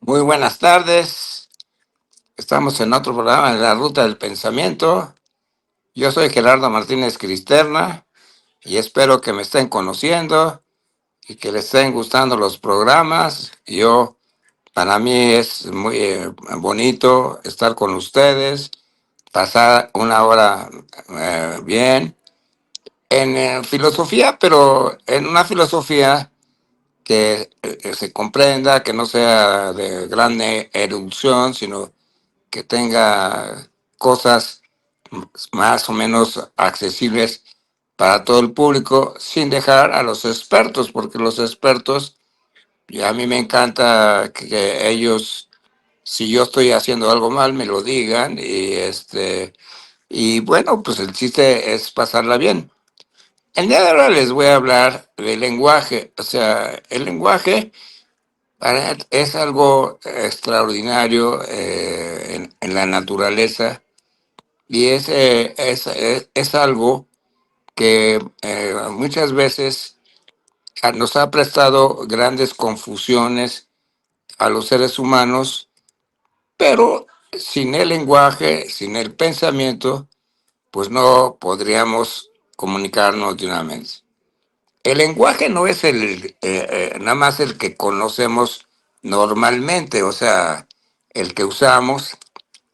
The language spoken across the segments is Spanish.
Muy buenas tardes. Estamos en otro programa de la Ruta del Pensamiento. Yo soy Gerardo Martínez Cristerna y espero que me estén conociendo y que les estén gustando los programas. Para mí es muy bonito estar con ustedes, pasar una hora bien en filosofía, pero en una filosofía que se comprenda, que no sea de gran erupción, sino que tenga cosas más o menos accesibles para todo el público, sin dejar a los expertos, porque los expertos, y a mí me encanta que ellos, si yo estoy haciendo algo mal, me lo digan, y bueno, pues el chiste es pasarla bien. El día de ahora les voy a hablar del lenguaje. O sea, el lenguaje es algo extraordinario en la naturaleza. Y es algo que muchas veces nos ha prestado grandes confusiones a los seres humanos, pero sin el lenguaje, sin el pensamiento, pues no podríamos comunicarnos de una vez. El lenguaje no es nada más el que conocemos normalmente, o sea, el que usamos.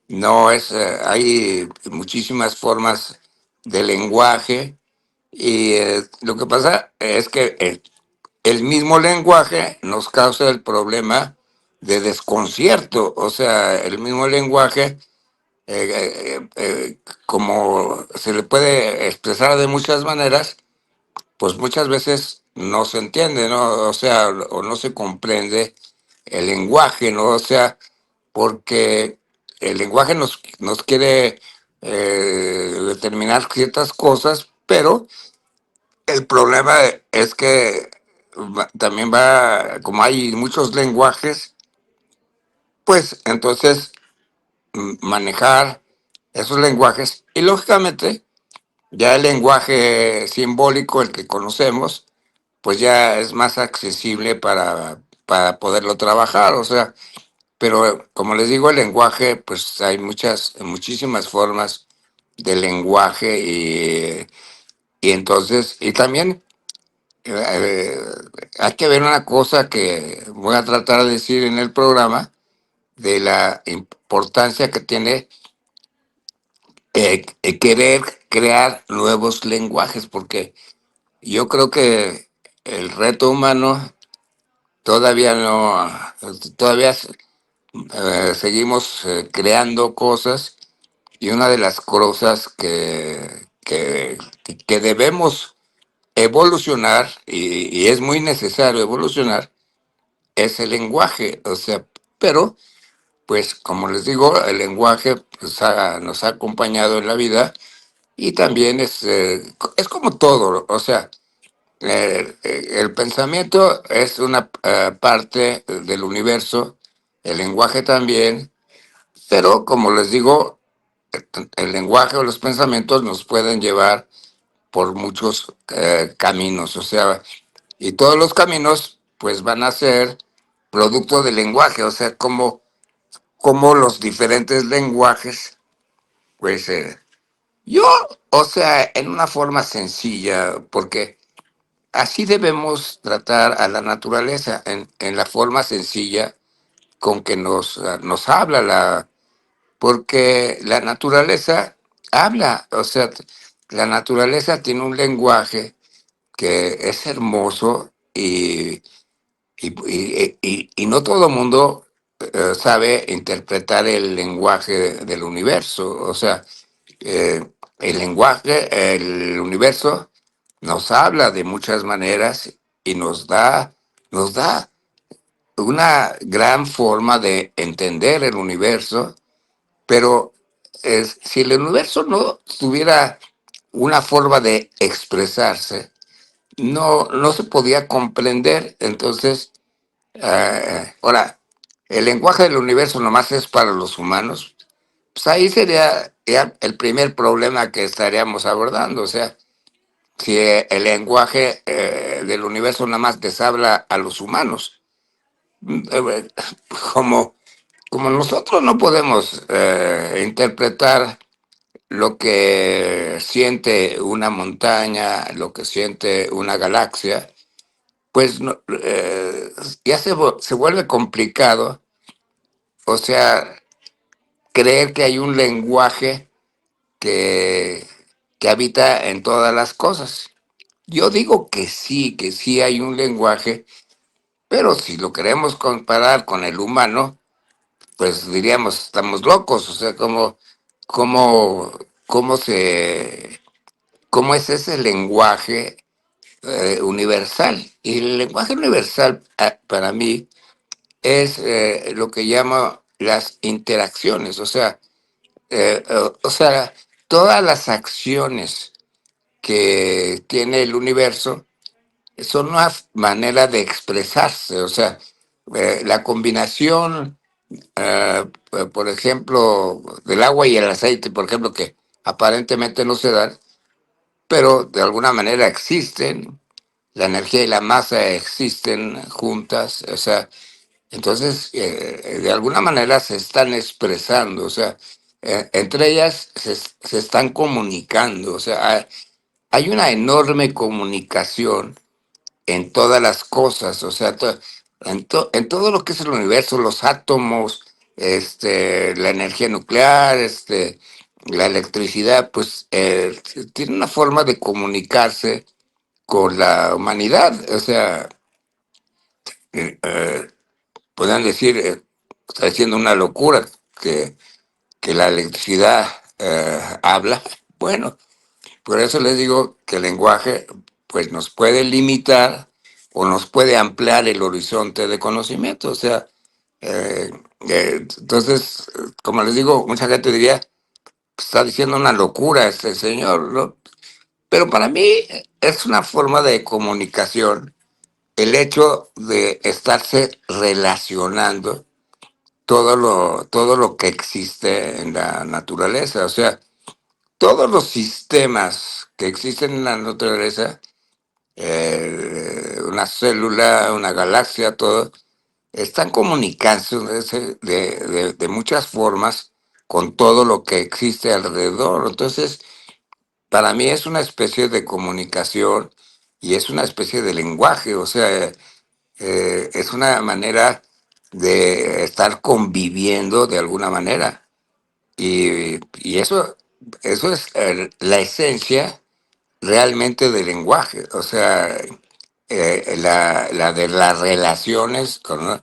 No es, hay muchísimas formas de lenguaje y lo que pasa es que el mismo lenguaje nos causa el problema de desconcierto. O sea, el mismo lenguaje, como se le puede expresar de muchas maneras, pues muchas veces no se entiende, ¿no? O sea, o no se comprende el lenguaje, ¿no? O sea, porque el lenguaje nos quiere determinar ciertas cosas, pero el problema es que también va, como hay muchos lenguajes, pues entonces manejar esos lenguajes y lógicamente ya el lenguaje simbólico, el que conocemos, pues ya es más accesible para poderlo trabajar, o sea, pero como les digo, el lenguaje, pues hay muchísimas formas de lenguaje y entonces, y también eh, hay que ver una cosa que voy a tratar de decir en el programa, de la importancia que tiene querer crear nuevos lenguajes, porque yo creo que el reto humano todavía no, todavía seguimos creando cosas y una de las cosas que debemos evolucionar y es muy necesario evolucionar es el lenguaje. O sea, pero pues como les digo, el lenguaje pues, nos ha acompañado en la vida y también es como todo. O sea, el pensamiento es una parte del universo, el lenguaje también, pero como les digo, el lenguaje o los pensamientos nos pueden llevar por muchos caminos, o sea, y todos los caminos pues van a ser producto del lenguaje, o sea, como los diferentes lenguajes, pues yo, o sea, en una forma sencilla, porque así debemos tratar a la naturaleza, en la forma sencilla con que nos habla porque la naturaleza habla, o sea, la naturaleza tiene un lenguaje que es hermoso y no todo el mundo sabe interpretar el lenguaje del universo. O sea, eh, el lenguaje, el universo nos habla de muchas maneras y nos da una gran forma de entender el universo, pero si el universo no tuviera una forma de expresarse, no se podía comprender. Entonces, ahora, el lenguaje del universo nomás es para los humanos, pues ahí sería ya el primer problema que estaríamos abordando. O sea, si el lenguaje del universo nada más les habla a los humanos, eh, como, como nosotros no podemos interpretar lo que siente una montaña, lo que siente una galaxia, pues ya se vuelve complicado, o sea, creer que hay un lenguaje que, que habita en todas las cosas. Yo digo que sí hay un lenguaje, pero si lo queremos comparar con el humano, pues diríamos, estamos locos, o sea, cómo, cómo se, cómo es ese lenguaje universal. Y el lenguaje universal, para mí, es lo que llamo las interacciones, o sea, todas las acciones que tiene el universo son una manera de expresarse, o sea, la combinación, por ejemplo, del agua y el aceite, por ejemplo, que aparentemente no se dan, pero de alguna manera existen, la energía y la masa existen juntas, o sea, entonces de alguna manera se están expresando, o sea, entre ellas se están comunicando, o sea, hay una enorme comunicación en todas las cosas, o sea, en todo lo que es el universo, los átomos, la energía nuclear, la electricidad, pues tiene una forma de comunicarse con la humanidad, o sea, podrían decir, está diciendo una locura que la electricidad habla, bueno, por eso les digo que el lenguaje pues nos puede limitar o nos puede ampliar el horizonte de conocimiento. O sea, entonces, como les digo, mucha gente diría, está diciendo una locura este señor, ¿no? Pero para mí es una forma de comunicación el hecho de estarse relacionando todo lo que existe en la naturaleza. O sea, todos los sistemas que existen en la naturaleza, una célula, una galaxia, todo, están comunicándose de muchas formas con todo lo que existe alrededor. Entonces, para mí es una especie de comunicación y es una especie de lenguaje, o sea, es una manera de estar conviviendo de alguna manera. Y eso es la esencia realmente del lenguaje, o sea, la de las relaciones con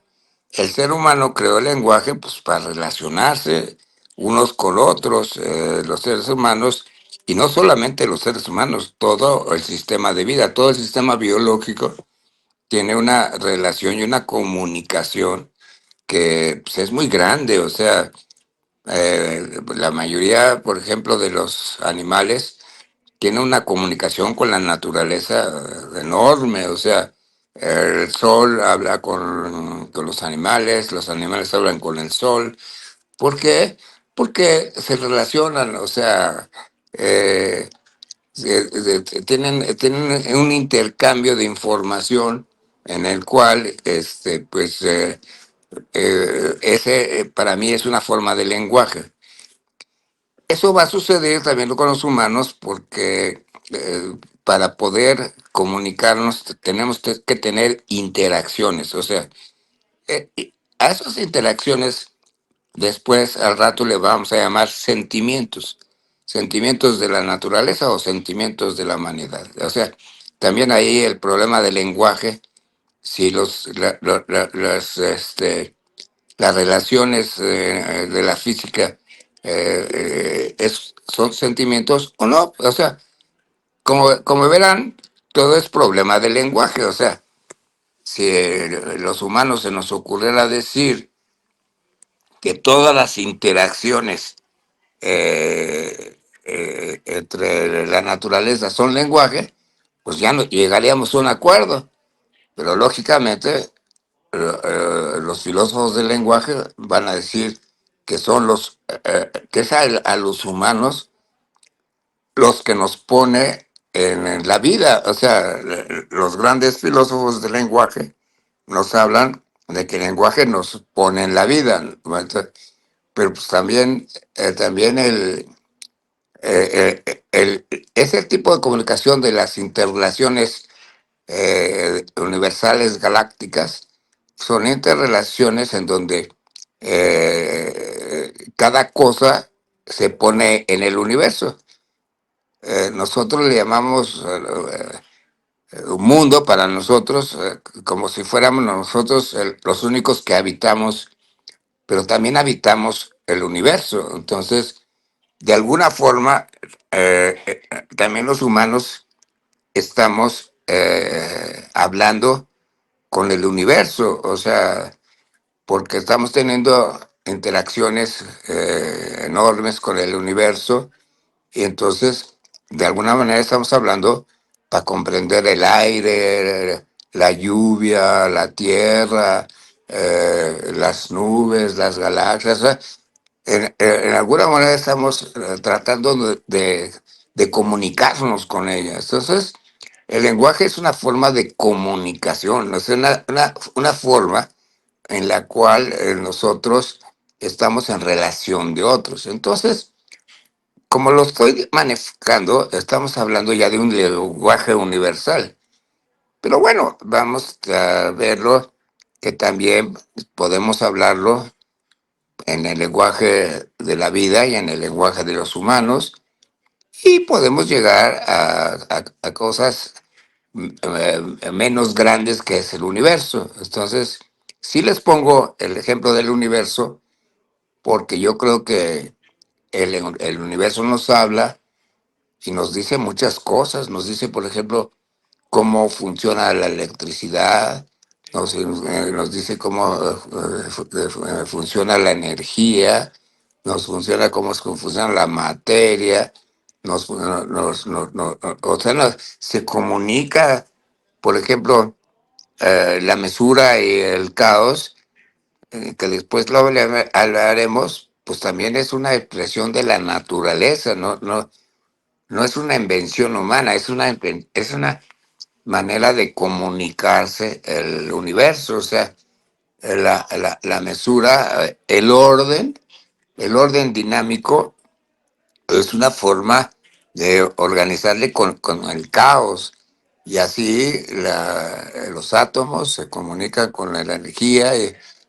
el ser humano creó el lenguaje pues para relacionarse unos con otros, los seres humanos, y no solamente los seres humanos, todo el sistema de vida, todo el sistema biológico tiene una relación y una comunicación que pues, es muy grande, o sea, la mayoría, por ejemplo, de los animales tiene una comunicación con la naturaleza enorme, o sea, el sol habla con los animales hablan con el sol. ¿Por qué? Porque se relacionan, o sea, eh, tienen un intercambio de información en el cual, ese para mí es una forma de lenguaje. Eso va a suceder también con los humanos porque para poder comunicarnos tenemos que tener interacciones. O sea, a esas interacciones después al rato le vamos a llamar sentimientos. Sentimientos de la naturaleza o sentimientos de la humanidad. O sea, también ahí el problema del lenguaje, si las relaciones de la física son sentimientos o no. O sea, como verán, todo es problema del lenguaje. O sea, si los humanos se nos ocurriera decir que todas las interacciones entre la naturaleza son lenguaje, pues ya no llegaríamos a un acuerdo. Pero lógicamente los filósofos del lenguaje van a decir que son que es a los humanos los que nos pone en la vida. O sea, los grandes filósofos del lenguaje nos hablan de que el lenguaje nos pone en la vida, ¿no? Pero pues también ese tipo de comunicación de las interrelaciones universales galácticas son interrelaciones en donde cada cosa se pone en el universo. Nosotros le llamamos un mundo para nosotros, como si fuéramos nosotros los únicos que habitamos, pero también habitamos el universo. Entonces, de alguna forma, también los humanos estamos hablando con el universo, o sea, porque estamos teniendo interacciones enormes con el universo y entonces, de alguna manera estamos hablando para comprender el aire, la lluvia, la tierra, las nubes, las galaxias. O sea, en alguna manera estamos tratando de comunicarnos con ellas. Entonces, el lenguaje es una forma de comunicación, es una forma en la cual nosotros estamos en relación de otros. Entonces, como lo estoy manejando, estamos hablando ya de un lenguaje universal. Pero bueno, vamos a verlo que también podemos hablarlo en el lenguaje de la vida y en el lenguaje de los humanos y podemos llegar a cosas menos grandes que es el universo. Entonces, sí les pongo el ejemplo del universo porque yo creo que el universo nos habla y nos dice muchas cosas. Nos dice, por ejemplo, cómo funciona la electricidad, nos dice cómo funciona la energía, cómo funciona la materia, o sea, se comunica, por ejemplo, la mesura y el caos, que después lo hablaremos, pues también es una expresión de la naturaleza, no es una invención humana, es una manera de comunicarse el universo, o sea, la mesura, el orden dinámico es una forma de organizarle con el caos y así los átomos se comunican con la energía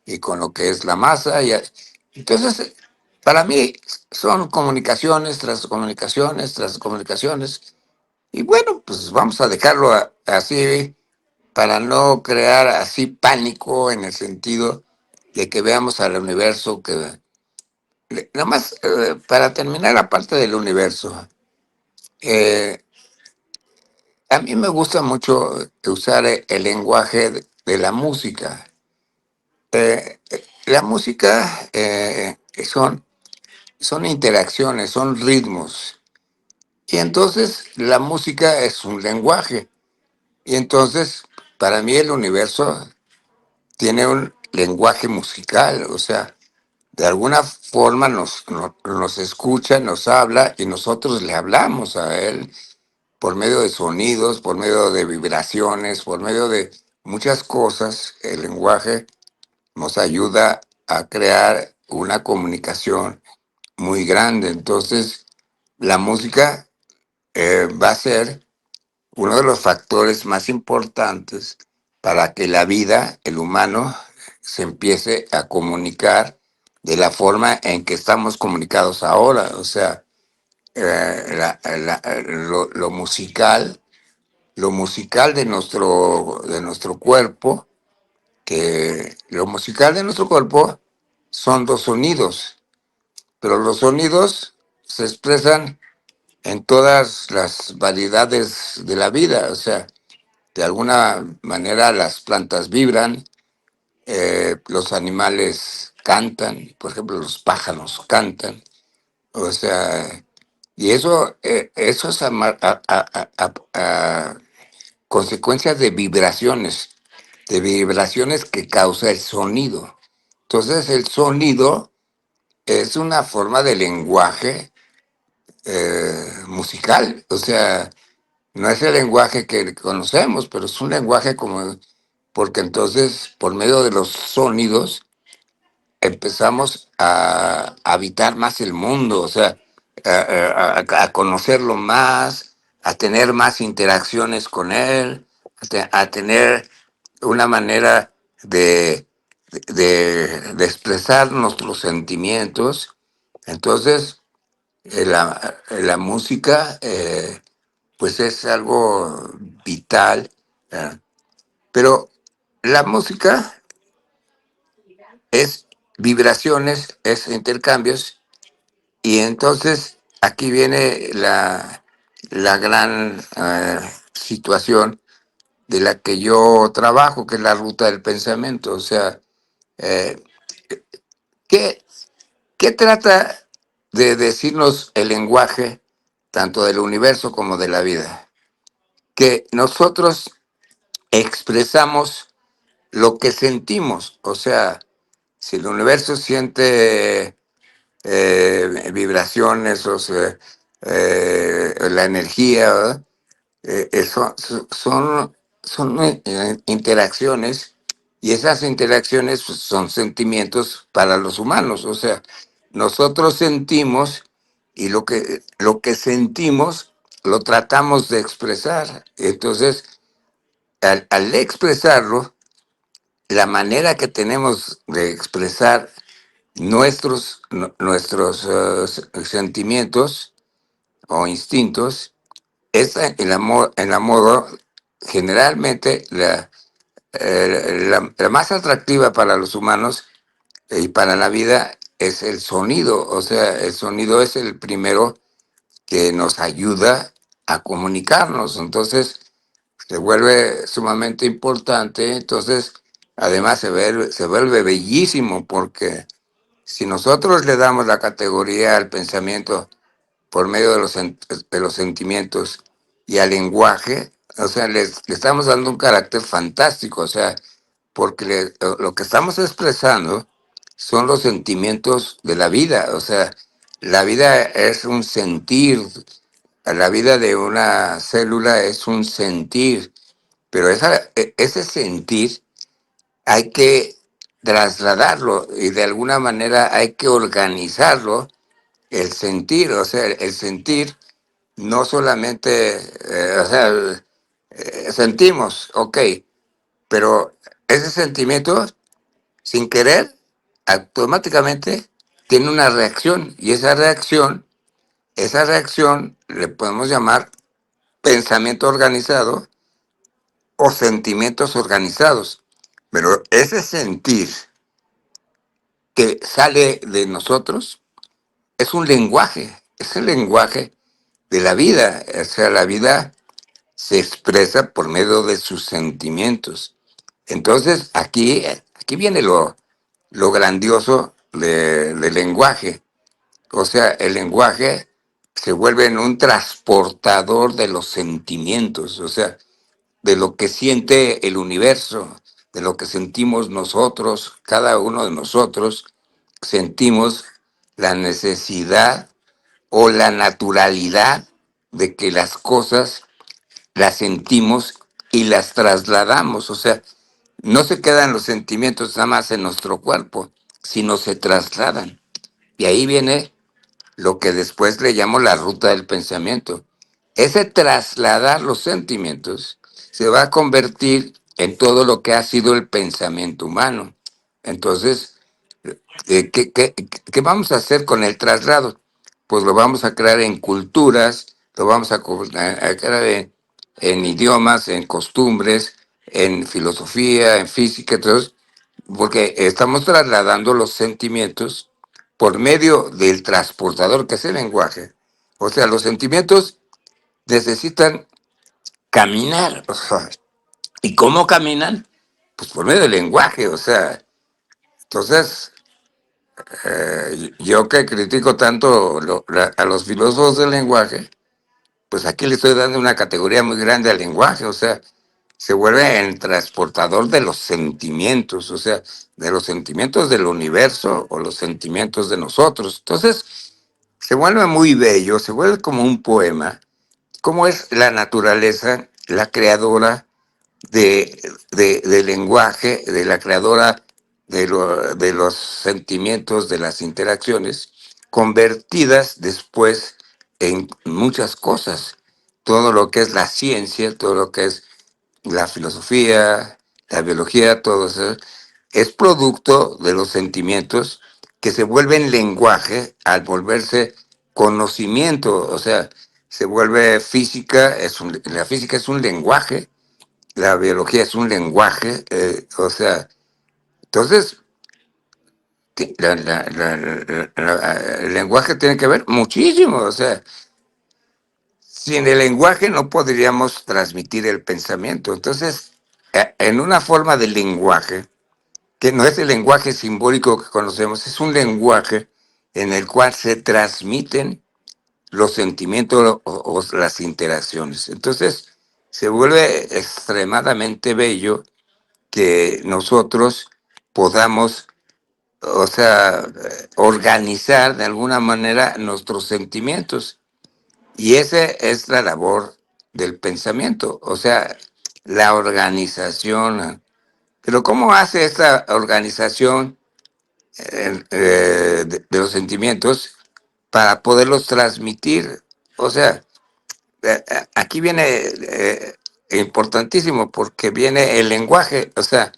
y con lo que es la masa. Entonces, para mí son comunicaciones tras comunicaciones tras comunicaciones y bueno, pues vamos a dejarlo así para no crear así pánico en el sentido de que veamos al universo nada más para terminar la parte del universo. eh, a mí me gusta mucho usar el lenguaje de la música. La música son interacciones, son ritmos. Y entonces la música es un lenguaje. Y entonces, para mí el universo tiene un lenguaje musical, o sea, de alguna forma nos escucha, nos habla y nosotros le hablamos a él por medio de sonidos, por medio de vibraciones, por medio de muchas cosas. El lenguaje nos ayuda a crear una comunicación muy grande. Entonces, la música va a ser uno de los factores más importantes para que la vida, el humano, se empiece a comunicar de la forma en que estamos comunicados ahora. O sea, lo musical de nuestro cuerpo, que lo musical de nuestro cuerpo son los sonidos, pero los sonidos se expresan en todas las variedades de la vida. O sea, de alguna manera las plantas vibran, los animales cantan, por ejemplo, los pájaros cantan, o sea, y eso es consecuencia de vibraciones que causa el sonido. Entonces, el sonido es una forma de lenguaje musical, o sea, no es el lenguaje que conocemos, pero es un lenguaje como porque entonces por medio de los sonidos empezamos a habitar más el mundo, o sea, a conocerlo más, a tener más interacciones con él, a tener una manera de expresar nuestros sentimientos. Entonces, la música, pues es algo vital, ¿eh? Pero la música es vibraciones, es intercambios, y entonces aquí viene la gran situación de la que yo trabajo, que es la ruta del pensamiento. O sea, eh, ¿qué, ¿qué trata de decirnos el lenguaje, tanto del universo como de la vida? Que nosotros expresamos lo que sentimos. O sea, si el universo siente vibraciones, o sea, la energía, ¿verdad? Eso son interacciones, y esas interacciones pues, son sentimientos para los humanos. O sea, nosotros sentimos, y lo que sentimos lo tratamos de expresar. Entonces, al expresarlo, la manera que tenemos de expresar nuestros sentimientos o instintos es en la modo generalmente la más atractiva para los humanos y para la vida es el sonido. O sea, el sonido es el primero que nos ayuda a comunicarnos. Entonces, se vuelve sumamente importante. Entonces, además se vuelve bellísimo, porque si nosotros le damos la categoría al pensamiento por medio de los sentimientos y al lenguaje, o sea, le estamos dando un carácter fantástico. O sea, porque lo que estamos expresando son los sentimientos de la vida. O sea, la vida es un sentir, la vida de una célula es un sentir, pero ese sentir hay que trasladarlo, y de alguna manera hay que organizarlo, el sentir. O sea, el sentir no solamente, o sea, sentimos, ok, pero ese sentimiento, sin querer, automáticamente tiene una reacción, y esa reacción le podemos llamar pensamiento organizado o sentimientos organizados. Pero ese sentir que sale de nosotros es un lenguaje, es el lenguaje de la vida. O sea, la vida se expresa por medio de sus sentimientos. Entonces, aquí viene lo grandioso del lenguaje. O sea, el lenguaje se vuelve en un transportador de los sentimientos, o sea, de lo que siente el universo, de lo que sentimos nosotros. Cada uno de nosotros sentimos la necesidad o la naturalidad de que las cosas las sentimos y las trasladamos. O sea, no se quedan los sentimientos nada más en nuestro cuerpo, sino se trasladan. Y ahí viene lo que después le llamo la ruta del pensamiento. Ese trasladar los sentimientos se va a convertir en todo lo que ha sido el pensamiento humano. Entonces, ¿qué vamos a hacer con el traslado? Pues lo vamos a crear en culturas, lo vamos a crear en idiomas, en costumbres, en filosofía, en física. Entonces, porque estamos trasladando los sentimientos por medio del transportador que es el lenguaje. O sea, los sentimientos necesitan caminar. O sea, ¿y cómo caminan? Pues por medio del lenguaje. O sea, entonces, yo que critico tanto a los filósofos del lenguaje, pues aquí le estoy dando una categoría muy grande al lenguaje. O sea, se vuelve el transportador de los sentimientos, o sea, de los sentimientos del universo o los sentimientos de nosotros. Entonces, se vuelve muy bello, se vuelve como un poema, como es la naturaleza, la creadora del lenguaje, de la creadora de los sentimientos, de las interacciones, convertidas después en muchas cosas. Todo lo que es la ciencia, todo lo que es la filosofía, la biología, todo eso, es producto de los sentimientos que se vuelven lenguaje al volverse conocimiento, o sea, se vuelve física, la física es un lenguaje, la biología es un lenguaje, o sea, entonces el lenguaje tiene que ver muchísimo, o sea, sin el lenguaje no podríamos transmitir el pensamiento. Entonces, en una forma de lenguaje, que no es el lenguaje simbólico que conocemos, es un lenguaje en el cual se transmiten los sentimientos o las interacciones. Entonces, se vuelve extremadamente bello que nosotros podamos, o sea, organizar de alguna manera nuestros sentimientos. Y esa es la labor del pensamiento, o sea, la organización. Pero ¿cómo hace esta organización de los sentimientos para poderlos transmitir? O sea, aquí viene importantísimo porque viene el lenguaje, o sea,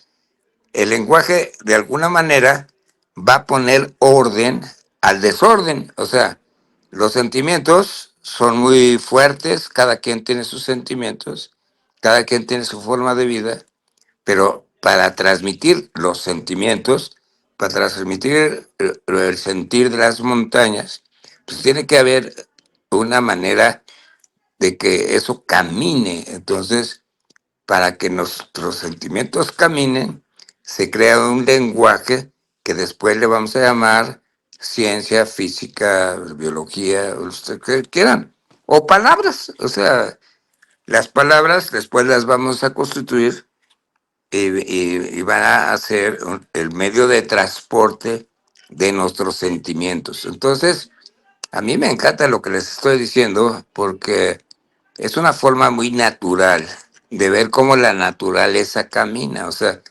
el lenguaje de alguna manera va a poner orden al desorden. O sea, los sentimientos son muy fuertes, cada quien tiene sus sentimientos, cada quien tiene su forma de vida, pero para transmitir los sentimientos, para transmitir el sentir de las montañas, pues tiene que haber una manera de que eso camine. Entonces, para que nuestros sentimientos caminen, se crea un lenguaje que después le vamos a llamar ciencia, física, biología, o lo que quieran, o palabras. O sea, las palabras después las vamos a constituir y van a ser el medio de transporte de nuestros sentimientos. Entonces, a mí me encanta lo que les estoy diciendo porque es una forma muy natural de ver cómo la naturaleza camina. O sea,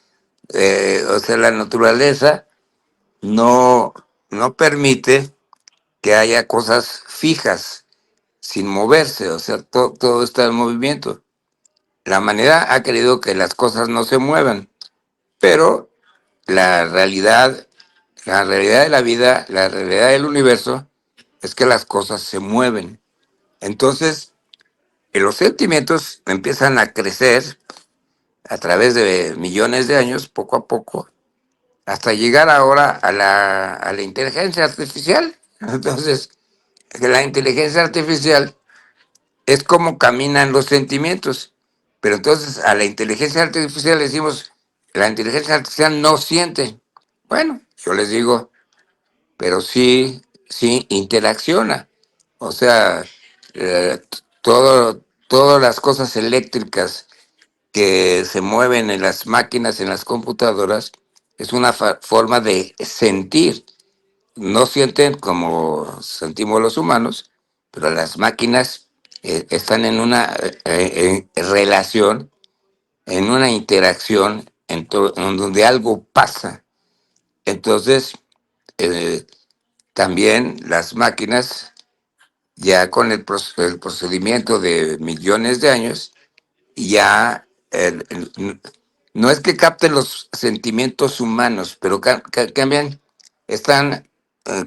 la naturaleza no, no permite que haya cosas fijas, sin moverse. O sea, todo está en movimiento. La humanidad ha querido que las cosas no se muevan, pero la realidad, la realidad de la vida, la realidad del universo, es que las cosas se mueven. Entonces, los sentimientos empiezan a crecer a través de millones de años, poco a poco, hasta llegar ahora a la inteligencia artificial. Entonces, la inteligencia artificial es como caminan los sentimientos. Pero entonces a la inteligencia artificial le decimos, la inteligencia artificial no siente. Bueno, yo les digo, pero sí, sí interacciona. O sea, todas las cosas eléctricas que se mueven en las máquinas, en las computadoras, es una forma de sentir. No sienten como sentimos los humanos, pero las máquinas están en una relación, en una interacción en donde algo pasa. Entonces, eh, también las máquinas, ya con el procedimiento de millones de años, ya no es que capten los sentimientos humanos, pero cambian, están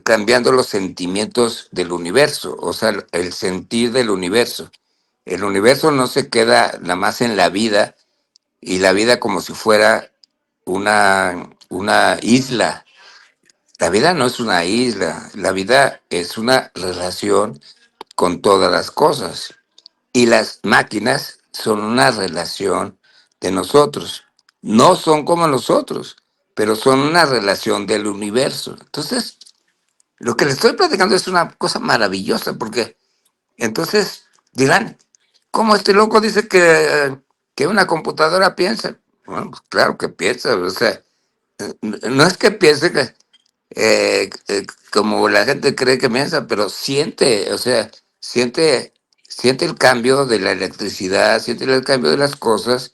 cambiando los sentimientos del universo, o sea, el sentir del universo. El universo no se queda nada más en la vida y la vida como si fuera una isla. La vida no es una isla, la vida es una relación con todas las cosas. Y las máquinas son una relación de nosotros. No son como nosotros, pero son una relación del universo. Entonces, lo que les estoy platicando es una cosa maravillosa, porque entonces dirán, ¿cómo este loco dice que una computadora piensa? Bueno, pues claro que piensa, o sea, no es que piense que, como la gente cree que piensa, pero siente, o sea, siente, siente el cambio de la electricidad, siente el cambio de las cosas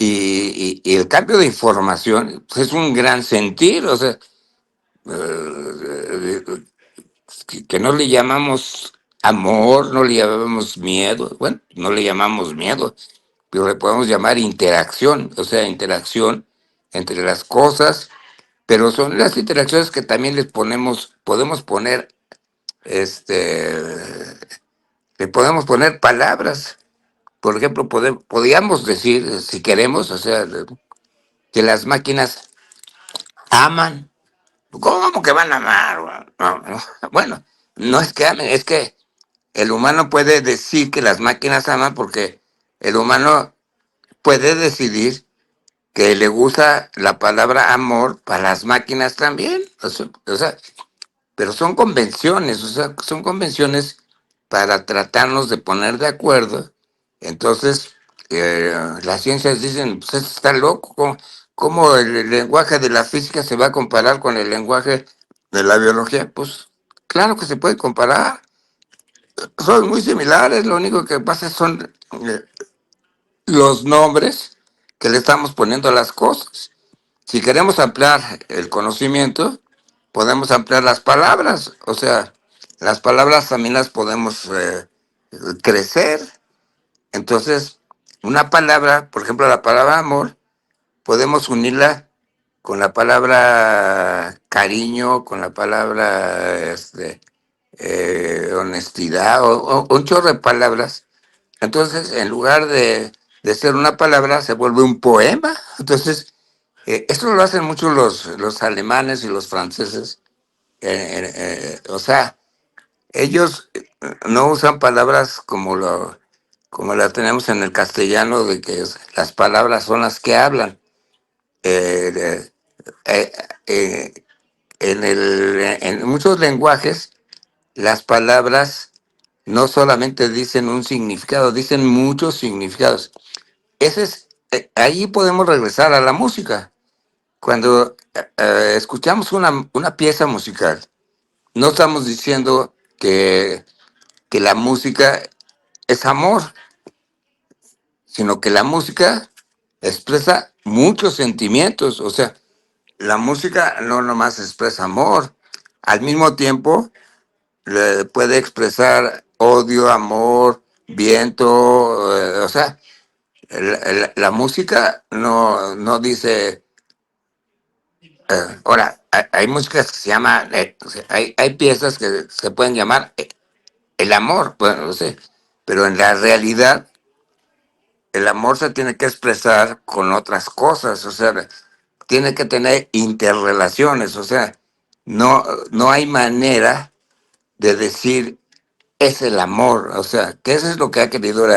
y el cambio de información pues, es un gran sentir, o sea, eh, que no le llamamos amor, no le llamamos miedo, bueno, no le llamamos miedo, pero le podemos llamar interacción, o sea, interacción entre las cosas, pero son las interacciones que también les ponemos, podemos poner, este, le podemos poner palabras. Por ejemplo, podríamos decir, si queremos, o sea, que las máquinas aman. ¿Cómo que van a amar? No, no. Bueno, no es que amen, es que el humano puede decir que las máquinas aman porque el humano puede decidir que le gusta la palabra amor para las máquinas también. O sea, pero son convenciones, o sea, son convenciones para tratarnos de poner de acuerdo. Entonces, las ciencias dicen, pues esto está loco, ¿cómo el lenguaje de la física se va a comparar con el lenguaje de la biología? Pues claro que se puede comparar, son muy similares, lo único que pasa son los nombres que le estamos poniendo a las cosas. Si queremos ampliar el conocimiento, podemos ampliar las palabras. O sea, las palabras también las podemos crecer. Entonces, una palabra, por ejemplo, la palabra amor, podemos unirla con la palabra cariño, con la palabra honestidad, o un chorro de palabras. Entonces, en lugar de ser una palabra, se vuelve un poema. Entonces, esto lo hacen mucho los alemanes y los franceses. O sea, ellos no usan palabras como la tenemos en el castellano, de que las palabras son las que hablan. Eh, de- eh, eh, en muchos lenguajes, las palabras no solamente dicen un significado, dicen muchos significados. Ahí podemos regresar a la música. Cuando escuchamos una pieza musical, no estamos diciendo que la música es amor, sino que la música expresa muchos sentimientos. O sea, la música no nomás expresa amor, al mismo tiempo puede expresar odio, amor, viento, o sea, la música no dice. Ahora, hay músicas que se llama, o sea, hay piezas que se pueden llamar el amor, bueno, no sé, pero en la realidad el amor se tiene que expresar con otras cosas, o sea, tiene que tener interrelaciones, o sea, no hay manera de decir es el amor, o sea, que eso es lo que ha querido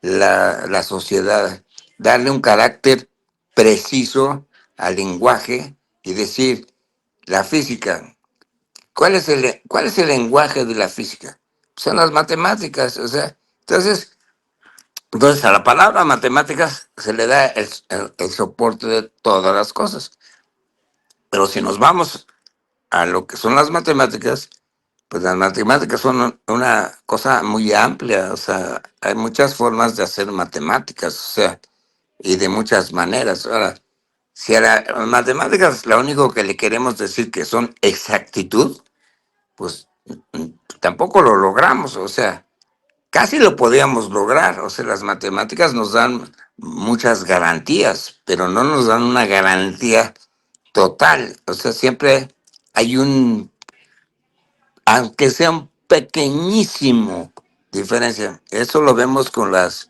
la sociedad, darle un carácter preciso al lenguaje y decir, la física, cuál es el lenguaje de la física? Son las matemáticas, o sea, entonces a la palabra matemáticas se le da el soporte de todas las cosas. Pero si nos vamos a lo que son las matemáticas, pues las matemáticas son una cosa muy amplia, o sea, hay muchas formas de hacer matemáticas, o sea, y de muchas maneras. Ahora, si a las matemáticas lo único que le queremos decir que son exactitud, pues tampoco lo logramos, o sea, casi lo podíamos lograr, o sea, las matemáticas nos dan muchas garantías, pero no nos dan una garantía total, o sea, siempre hay aunque sea un pequeñísimo diferencia. Eso lo vemos con los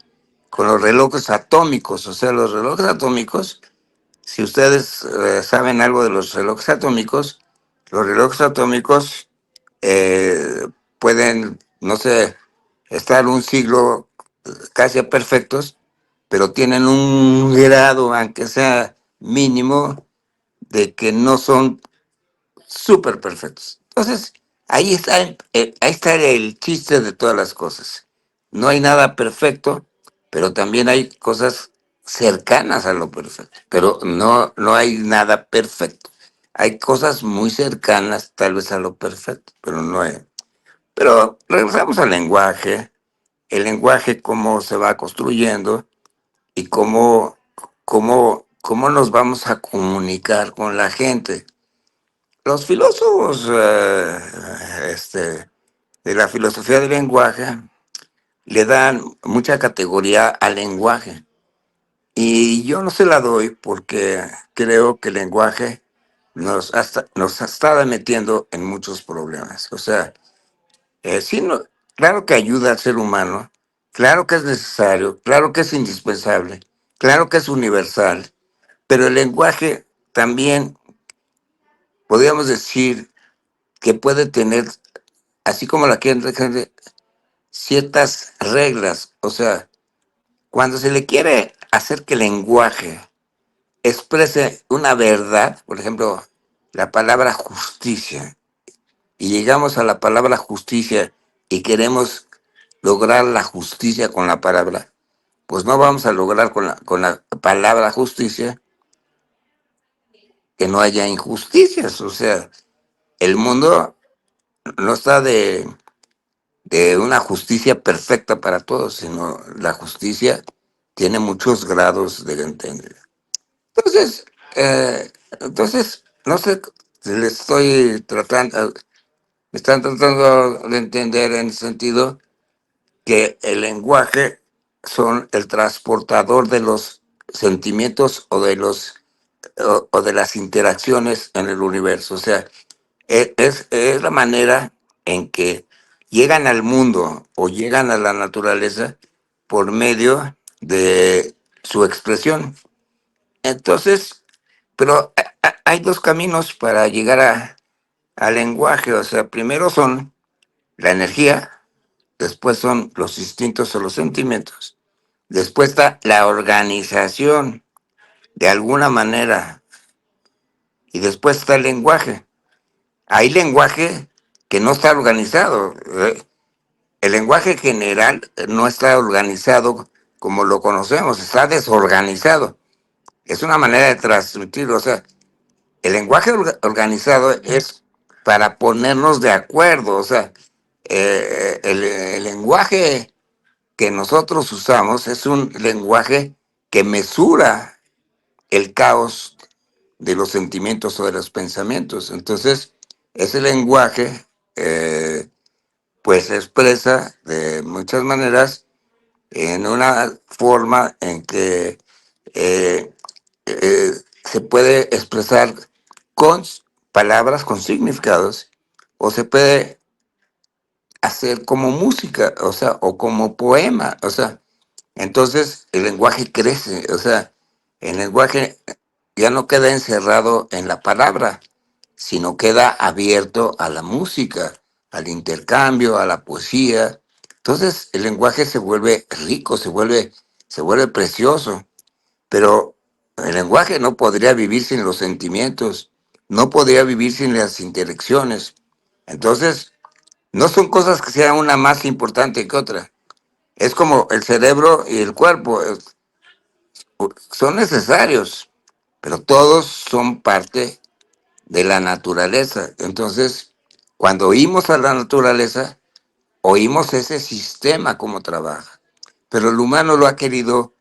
relojes atómicos, o sea, los relojes atómicos, si ustedes saben algo de los relojes atómicos pueden, no sé, estar un siglo casi perfectos, pero tienen un grado, aunque sea mínimo, de que no son súper perfectos. Entonces, ahí está el chiste de todas las cosas. No hay nada perfecto, pero también hay cosas cercanas a lo perfecto, pero no hay nada perfecto. Hay cosas muy cercanas tal vez a lo perfecto, pero no hay. Pero regresamos al lenguaje, el lenguaje cómo se va construyendo y cómo cómo nos vamos a comunicar con la gente. Los filósofos de la filosofía del lenguaje le dan mucha categoría al lenguaje. Y yo no se la doy porque creo que el lenguaje nos ha estado metiendo en muchos problemas. O sea, sí, claro que ayuda al ser humano, claro que es necesario, claro que es indispensable, claro que es universal, pero el lenguaje también podríamos decir que puede tener, así como la quieren dejar, ciertas reglas. O sea, cuando se le quiere hacer que el lenguaje exprese una verdad, por ejemplo, la palabra justicia, y llegamos a la palabra justicia y queremos lograr la justicia con la palabra, pues no vamos a lograr con la palabra justicia que no haya injusticias. O sea, el mundo no está de una justicia perfecta para todos, sino la justicia tiene muchos grados de entender. Entonces, no sé, si le estoy tratando, me están tratando de entender en el sentido que el lenguaje son el transportador de los sentimientos o de las interacciones en el universo. O sea, es la manera en que llegan al mundo o llegan a la naturaleza por medio de su expresión. Entonces, pero hay dos caminos para llegar al lenguaje. O sea, primero son la energía, después son los instintos o los sentimientos, después está la organización de alguna manera y después está el lenguaje. Hay lenguaje que no está organizado. El lenguaje general no está organizado como lo conocemos, está desorganizado. Es una manera de transmitir. O sea, el lenguaje organizado es para ponernos de acuerdo. O sea, el lenguaje que nosotros usamos es un lenguaje que mesura el caos de los sentimientos o de los pensamientos. Entonces, ese lenguaje pues se expresa de muchas maneras en una forma en que eh, eh, se puede expresar con palabras, con significados, o se puede hacer como música, o sea, o como poema. O sea, entonces el lenguaje crece. O sea, el lenguaje ya no queda encerrado en la palabra, sino queda abierto a la música, al intercambio, a la poesía. Entonces el lenguaje se vuelve rico, se vuelve precioso, pero el lenguaje no podría vivir sin los sentimientos, no podría vivir sin las interacciones. Entonces, no son cosas que sean una más importante que otra. Es como el cerebro y el cuerpo, son necesarios, pero todos son parte de la naturaleza. Entonces, cuando oímos a la naturaleza, oímos ese sistema como trabaja. Pero el humano lo ha querido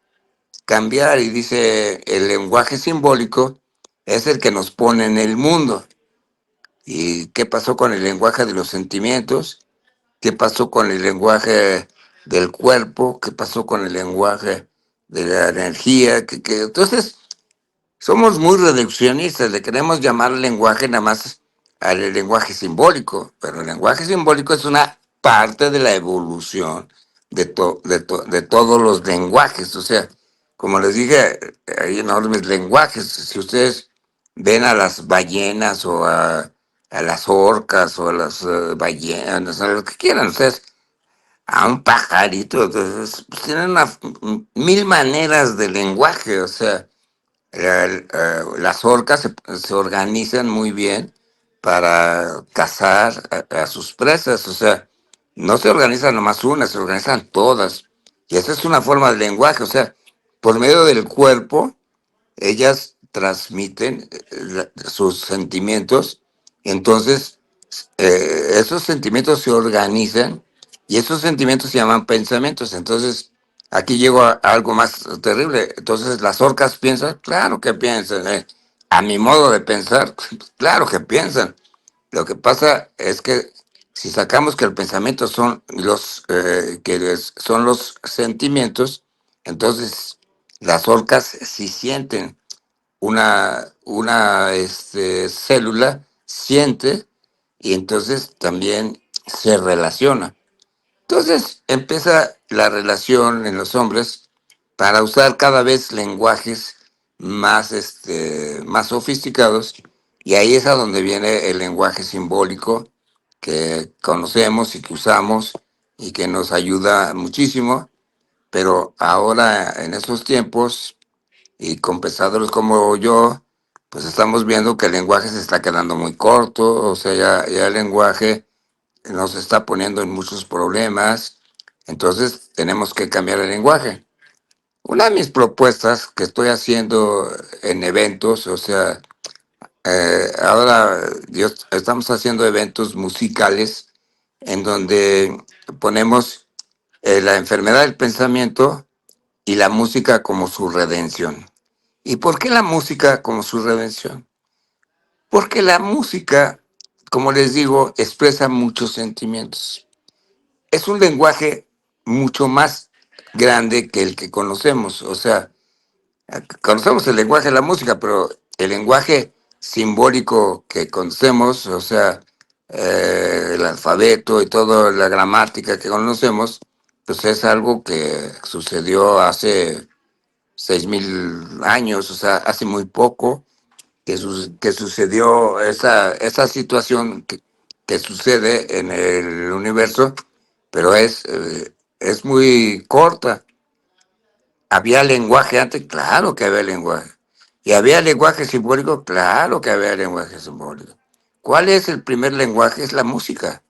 cambiar y dice, el lenguaje simbólico es el que nos pone en el mundo. ¿Y qué pasó con el lenguaje de los sentimientos? ¿Qué pasó con el lenguaje del cuerpo? ¿Qué pasó con el lenguaje de la energía? Entonces, somos muy reduccionistas, le queremos llamar lenguaje nada más al lenguaje simbólico, pero el lenguaje simbólico es una parte de la evolución de todos los lenguajes. O sea, como les dije, hay enormes lenguajes. Si ustedes ven a las ballenas o a las orcas o a las ballenas, a lo que quieran, ustedes, a un pajarito, entonces, pues, tienen mil maneras de lenguaje. O sea, las orcas se organizan muy bien para cazar a sus presas. O sea, no se organizan nomás una, se organizan todas. Y esa es una forma de lenguaje. O sea, por medio del cuerpo, ellas transmiten sus sentimientos. Entonces, esos sentimientos se organizan y esos sentimientos se llaman pensamientos. Entonces, aquí llego a algo más terrible. Entonces, las orcas piensan, claro que piensan, a mi modo de pensar, claro que piensan. Lo que pasa es que si sacamos que el pensamiento son son los sentimientos, entonces las orcas sí sienten. Una célula siente y entonces también se relaciona. Entonces empieza la relación en los hombres para usar cada vez lenguajes más sofisticados, y ahí es a donde viene el lenguaje simbólico que conocemos y que usamos y que nos ayuda muchísimo, pero ahora en estos tiempos y con pensadores como yo, pues estamos viendo que el lenguaje se está quedando muy corto, o sea, ya el lenguaje nos está poniendo en muchos problemas, entonces tenemos que cambiar el lenguaje. Una de mis propuestas que estoy haciendo en eventos, o sea, ahora estamos haciendo eventos musicales en donde ponemos la enfermedad del pensamiento y la música como su redención. ¿Y por qué la música como su redención? Porque la música, como les digo, expresa muchos sentimientos. Es un lenguaje mucho más grande que el que conocemos. O sea, conocemos el lenguaje de la música, pero el lenguaje simbólico que conocemos, o sea, el alfabeto y toda la gramática que conocemos, pues es algo que sucedió hace 6000 años, o sea, hace muy poco que sucedió esa situación que sucede en el universo, pero es muy corta. ¿Había lenguaje antes? Claro que había lenguaje. ¿Y había lenguaje simbólico? Claro que había lenguaje simbólico. ¿Cuál es el primer lenguaje? Es la música,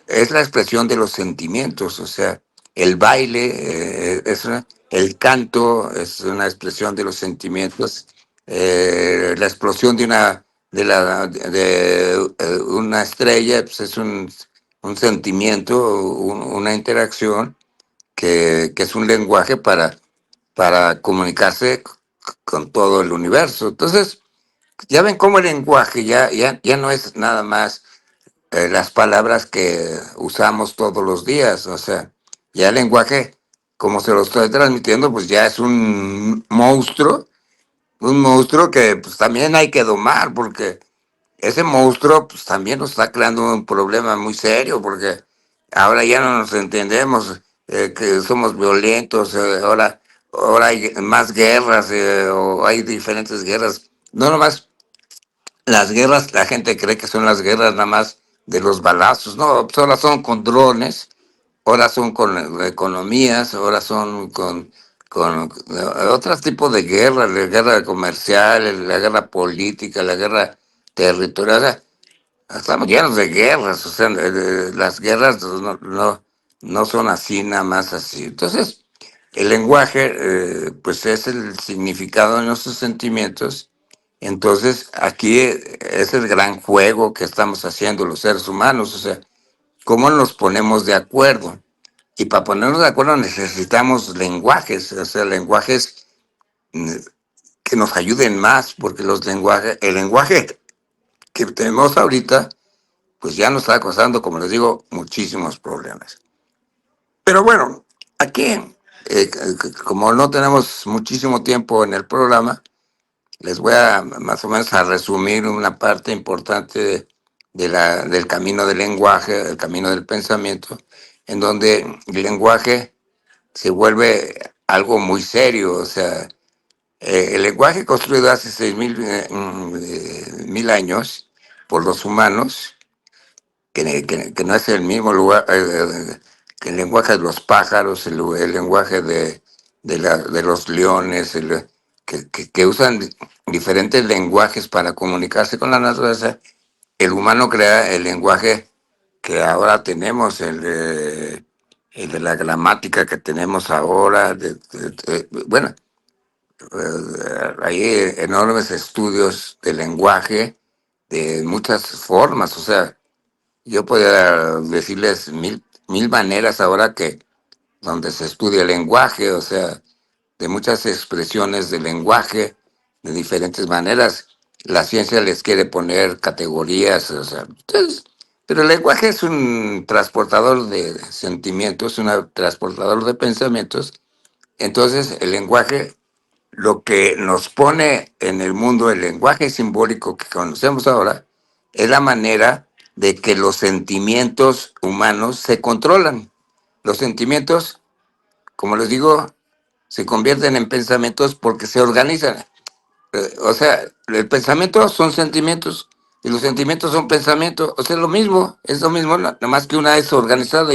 es la expresión de los sentimientos, o sea, el baile, el canto es una expresión de los sentimientos, la explosión de una estrella pues es un sentimiento, una interacción que es un lenguaje para comunicarse con todo el universo. Entonces, ya ven cómo el lenguaje ya no es nada más las palabras que usamos todos los días. O sea, ya el lenguaje, como se lo estoy transmitiendo, pues ya es un monstruo que pues también hay que domar, porque ese monstruo pues también nos está creando un problema muy serio, porque ahora ya no nos entendemos, que somos violentos, ahora hay más guerras, o hay diferentes guerras. No nomás las guerras, la gente cree que son las guerras nada más de los balazos. No, pues ahora son con drones, ahora son con economías, ahora son con otros tipos de guerras, la guerra comercial, la guerra política, la guerra territorial. O sea, estamos llenos de guerras, o sea, las guerras no son así, nada más así. Entonces, el lenguaje, pues es el significado de nuestros sentimientos. Entonces, aquí es el gran juego que estamos haciendo los seres humanos, o sea, cómo nos ponemos de acuerdo. Y para ponernos de acuerdo necesitamos lenguajes, o sea, lenguajes mm, que nos ayuden más, porque el lenguaje que tenemos ahorita, pues ya nos está causando, como les digo, muchísimos problemas. Pero bueno, aquí, como no tenemos muchísimo tiempo en el programa, les voy a más o menos a resumir una parte importante del camino del lenguaje, el camino del pensamiento, en donde el lenguaje se vuelve algo muy serio. O sea, el lenguaje construido hace 6000 años por los humanos, que no es el mismo lugar, que el lenguaje de los pájaros, el lenguaje de los leones, que usan diferentes lenguajes para comunicarse con la naturaleza. El humano crea el lenguaje que ahora tenemos, el de la gramática que tenemos ahora. Bueno, hay enormes estudios de lenguaje de muchas formas, o sea, yo podría decirles mil maneras ahora donde se estudia el lenguaje, o sea, de muchas expresiones del lenguaje, de diferentes maneras. La ciencia les quiere poner categorías, o sea, entonces, pero el lenguaje es un transportador de sentimientos, un transportador de pensamientos. Entonces, el lenguaje, lo que nos pone en el mundo, el lenguaje simbólico que conocemos ahora, es la manera de que los sentimientos humanos se controlan. Los sentimientos, como les digo, se convierten en pensamientos porque se organizan. O sea, el pensamiento son sentimientos y los sentimientos son pensamientos. O sea, es lo mismo, nada más que una es organizada.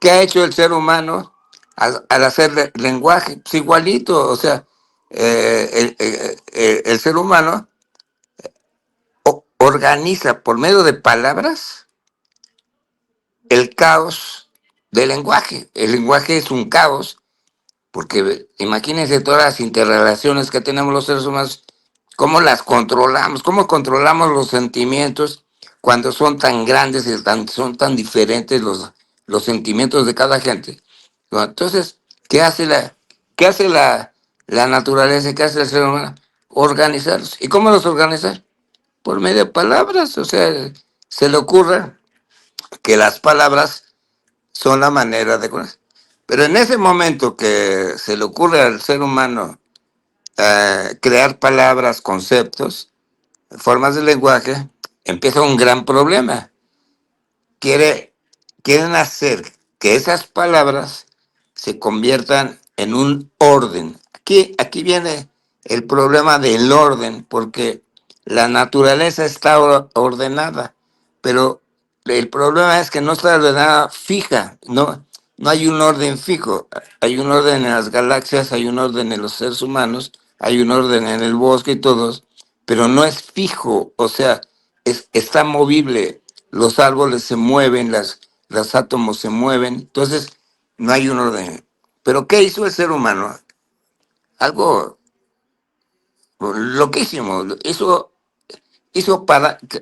¿Qué ha hecho el ser humano al hacer lenguaje? Pues igualito, o sea, el ser humano organiza por medio de palabras el caos del lenguaje. El lenguaje es un caos porque imagínense todas las interrelaciones que tenemos los seres humanos, cómo las controlamos, cómo controlamos los sentimientos cuando son tan grandes y son tan diferentes los sentimientos de cada gente. ¿No? Entonces, qué hace la naturaleza? ¿Qué hace el ser humano? Organizarlos. ¿Y cómo los organiza? Por medio de palabras. O sea, se le ocurre que las palabras son la manera de conocer. Pero en ese momento que se le ocurre al ser humano crear palabras, conceptos, formas de lenguaje, empieza un gran problema. Quiere, quieren hacer que esas palabras se conviertan en un orden. Aquí viene el problema del orden, porque la naturaleza está ordenada, pero el problema es que no está ordenada fija, no hay un orden fijo. Hay un orden en las galaxias, hay un orden en los seres humanos, hay un orden en el bosque y todos, pero no es fijo, o sea, está movible. Los árboles se mueven, los átomos se mueven, entonces no hay un orden. Pero ¿qué hizo el ser humano? Algo loquísimo. Hizo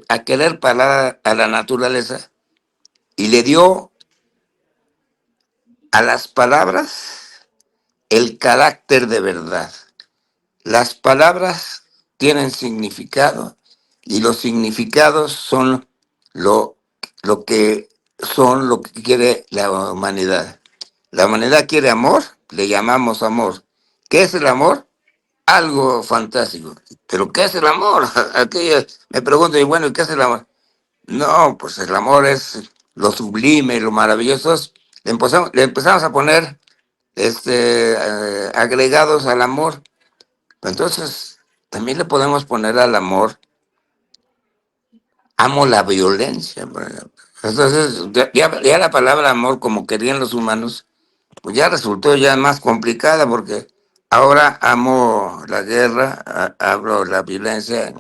a querer parar a la naturaleza y le dio a las palabras el carácter de verdad. Las palabras tienen significado y los significados son lo, lo que son lo que quiere la humanidad. La humanidad quiere amor, le llamamos amor. ¿Qué es el amor? Algo fantástico. ¿Pero qué es el amor? Aquí me pregunto, y bueno, ¿y qué es el amor? No, pues el amor es lo sublime, lo maravilloso. Le empezamos a poner agregados al amor. Entonces, también le podemos poner al amor, amo la violencia, por ejemplo. Entonces, ya la palabra amor, como querían los humanos, pues ya resultó ya más complicada porque ahora amo la guerra, hablo la violencia,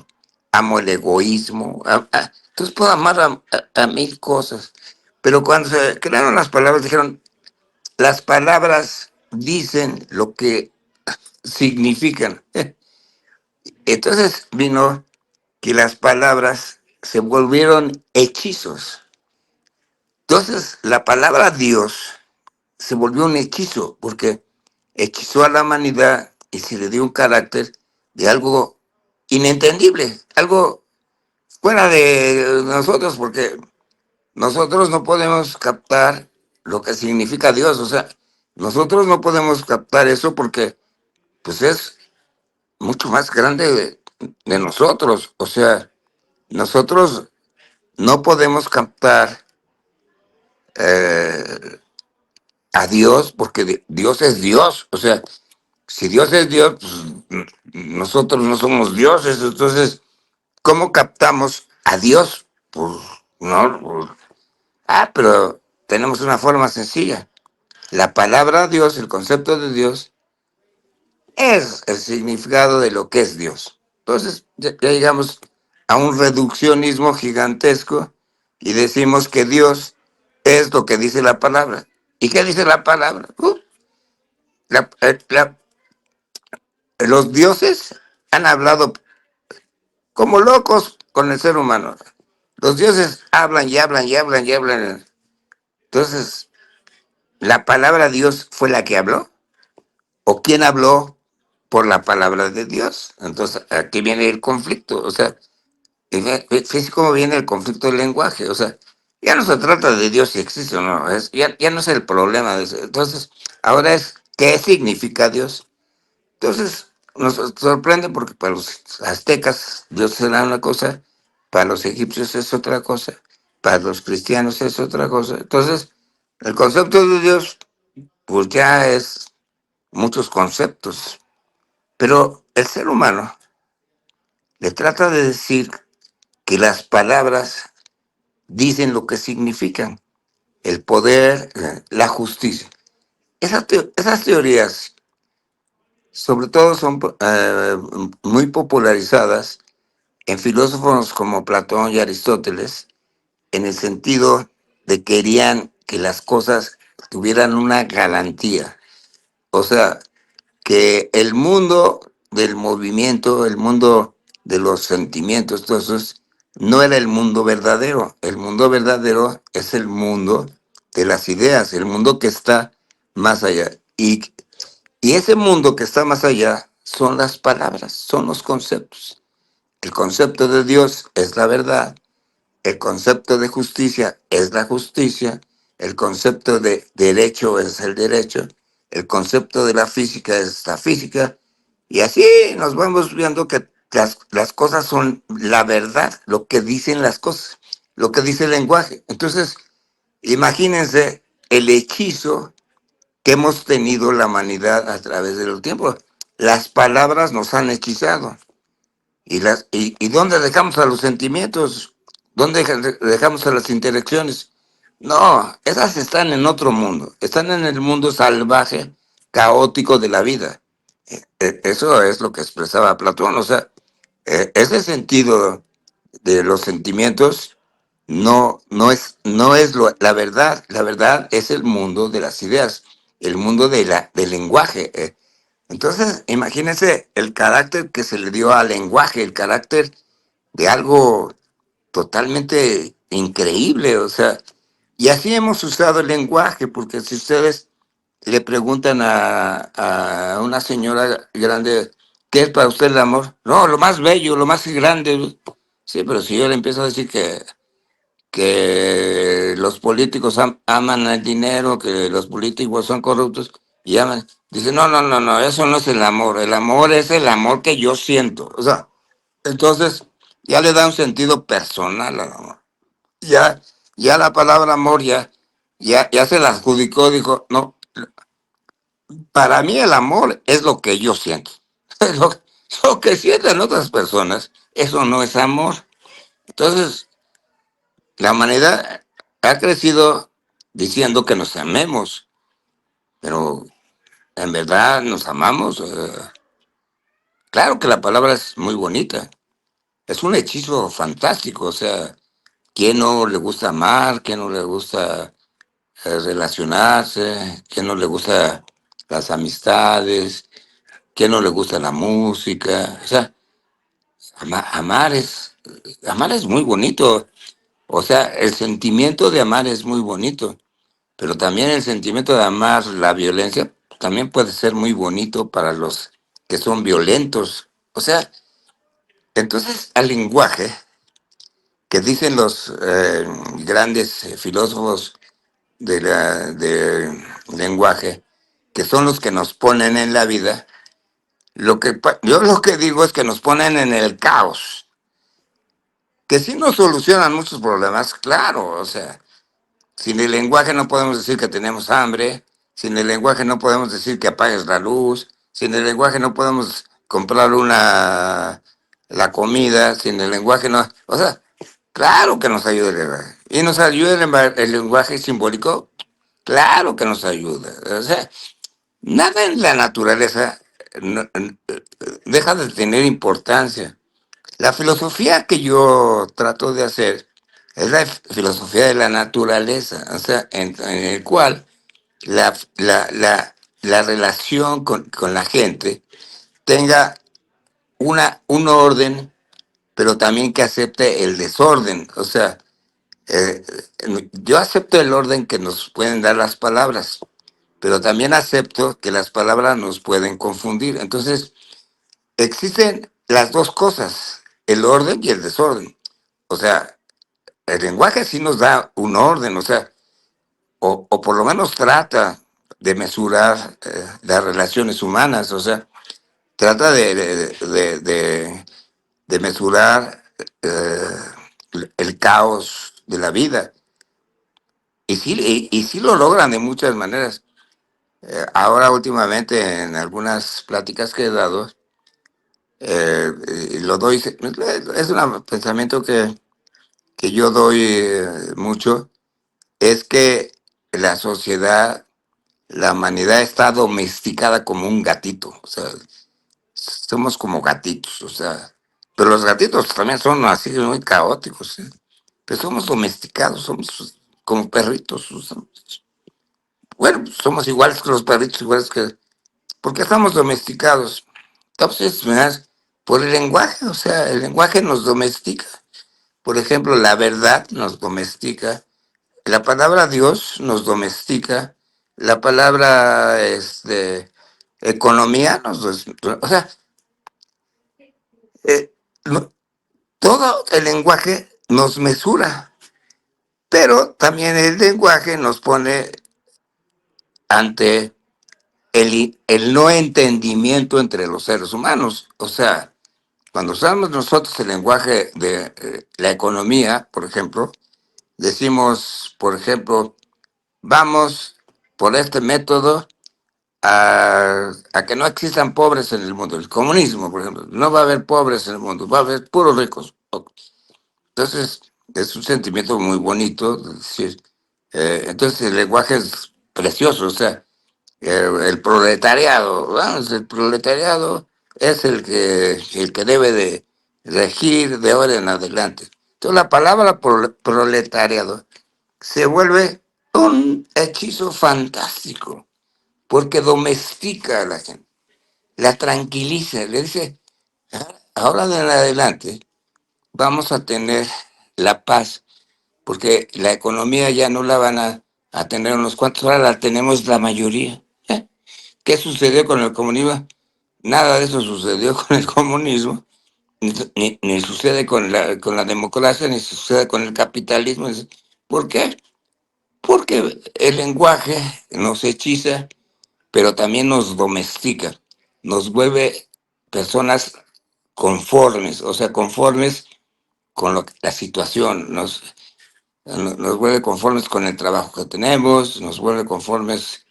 amo el egoísmo. Entonces puedo amar a mil cosas. Pero cuando se crearon las palabras, dijeron, las palabras dicen lo que significan. Entonces vino que las palabras se volvieron hechizos. Entonces la palabra Dios se volvió un hechizo porque hechizó a la humanidad y se le dio un carácter de algo inentendible, algo fuera de nosotros, porque nosotros no podemos captar lo que significa Dios. O sea, nosotros no podemos captar eso porque pues es mucho más grande de nosotros. O sea, nosotros no podemos captar eh, a Dios porque Dios es Dios. O sea, si Dios es Dios, pues, nosotros no somos dioses. Entonces, ¿cómo captamos a Dios? Pues, no. Pero tenemos una forma sencilla. La palabra Dios, el concepto de Dios, es el significado de lo que es Dios. Entonces, ya llegamos a un reduccionismo gigantesco y decimos que Dios es lo que dice la palabra. ¿Y qué dice la palabra? La- eh, la- los dioses han hablado como locos con el ser humano. Los dioses hablan y hablan y hablan y hablan. Entonces, ¿La palabra de Dios fue la que habló? ¿O quién habló por la palabra de Dios? Entonces, aquí viene el conflicto. O sea, fíjese cómo viene el conflicto del lenguaje. O sea, ya no se trata de Dios si existe o no. Ya no es el problema de eso. Entonces, ahora es, ¿qué significa Dios? Entonces, nos sorprende porque para los aztecas Dios era una cosa, para los egipcios es otra cosa, para los cristianos es otra cosa. Entonces, el concepto de Dios, pues ya es muchos conceptos, pero el ser humano le trata de decir que las palabras dicen lo que significan, el poder, la justicia. Esas teorías, sobre todo, son muy popularizadas en filósofos como Platón y Aristóteles, en el sentido de que querían que las cosas tuvieran una garantía. O sea, que el mundo del movimiento, el mundo de los sentimientos, todo eso no era el mundo verdadero. El mundo verdadero es el mundo de las ideas, el mundo que está más allá. Y ese mundo que está más allá son las palabras, son los conceptos. El concepto de Dios es la verdad, el concepto de justicia es la justicia, el concepto de derecho es el derecho, el concepto de la física es la física, y así nos vamos viendo que las cosas son la verdad, lo que dicen las cosas, lo que dice el lenguaje. Entonces, imagínense el hechizo que hemos tenido la humanidad a través de los tiempos. Las palabras nos han hechizado. ¿Y dónde dejamos a los sentimientos? ¿Dónde dejamos a las interacciones? No, esas están en otro mundo. Están en el mundo salvaje, caótico de la vida. Eso es lo que expresaba Platón. O sea, ese sentido de los sentimientos no es la verdad. La verdad es el mundo de las ideas, el mundo del lenguaje. Entonces, imagínense el carácter que se le dio al lenguaje, el carácter de algo totalmente increíble, o sea, y así hemos usado el lenguaje, porque si ustedes le preguntan a una señora grande, ¿qué es para usted el amor? No, lo más bello, lo más grande. Sí, pero si yo le empiezo a decir que los políticos aman el dinero, que los políticos son corruptos, y aman, dice, no, no, no, no, eso no es el amor es el amor que yo siento, o sea, entonces ya le da un sentido personal al amor. Ya, ya la palabra amor ya se la adjudicó, dijo, no, para mí el amor es lo que yo siento. Lo, lo que sienten otras personas, eso no es amor. Entonces, la humanidad ha crecido diciendo que nos amemos, pero en verdad nos amamos. Claro que la palabra es muy bonita, es un hechizo fantástico, o sea, ¿quién no le gusta amar? ¿Quién no le gusta relacionarse? ¿Quién no le gusta las amistades? ¿Quién no le gusta la música? O sea, amar es muy bonito. O sea, el sentimiento de amar es muy bonito, pero también el sentimiento de amar la violencia también puede ser muy bonito para los que son violentos. O sea, entonces al lenguaje que dicen los grandes filósofos de lenguaje, que son los que nos ponen en la vida, yo lo que digo es que nos ponen en el caos, que sí nos solucionan muchos problemas, claro, o sea, sin el lenguaje no podemos decir que tenemos hambre, sin el lenguaje no podemos decir que apagues la luz, sin el lenguaje no podemos comprar la comida, sin el lenguaje no, o sea, claro que nos ayuda el lenguaje. Y nos ayuda el lenguaje simbólico, claro que nos ayuda. O sea, nada en la naturaleza deja de tener importancia. La filosofía que yo trato de hacer es la filosofía de la naturaleza, o sea, en el cual la relación con la gente tenga un orden, pero también que acepte el desorden. O sea, yo acepto el orden que nos pueden dar las palabras, pero también acepto que las palabras nos pueden confundir. Entonces, existen las dos cosas, el orden y el desorden. O sea, el lenguaje sí nos da un orden, o sea, o por lo menos trata de mesurar las relaciones humanas, o sea, trata de mesurar eh, el caos de la vida. Y sí lo logran de muchas maneras. Ahora últimamente en algunas pláticas que he dado, lo doy, es un pensamiento que yo doy mucho, es que la sociedad, la humanidad está domesticada como un gatito, o sea, somos como gatitos, o sea, pero los gatitos también son así muy caóticos, ¿eh? Pero somos domesticados, somos como perritos, o sea, bueno, somos iguales que los perritos, iguales que... ¿Por qué estamos domesticados? Entonces, ¿verdad? Por el lenguaje, o sea, el lenguaje nos domestica. Por ejemplo, la verdad nos domestica, la palabra Dios nos domestica, la palabra economía o sea, eh, no- todo el lenguaje nos mesura, pero también el lenguaje nos pone ante el no entendimiento entre los seres humanos. O sea, cuando usamos nosotros el lenguaje de la economía, por ejemplo, decimos, por ejemplo, vamos por este método a que no existan pobres en el mundo. El comunismo, por ejemplo, no va a haber pobres en el mundo, va a haber puros ricos. Entonces, es un sentimiento muy bonito, es decir, entonces el lenguaje es precioso, o sea, el proletariado, vamos, el proletariado es el que debe de regir de ahora en adelante. Entonces la palabra proletariado se vuelve un hechizo fantástico, porque domestica a la gente, la tranquiliza, le dice, ahora de en adelante vamos a tener la paz, porque la economía ya no la van a tener unos cuantos, ahora la tenemos la mayoría. ¿Qué sucedió con el comunismo? Nada de eso sucedió con el comunismo, ni sucede con la democracia, ni sucede con el capitalismo. ¿Por qué? Porque el lenguaje nos hechiza, pero también nos domestica, nos vuelve personas conformes, o sea, conformes con la situación, nos vuelve conformes con el trabajo que tenemos, nos vuelve conformes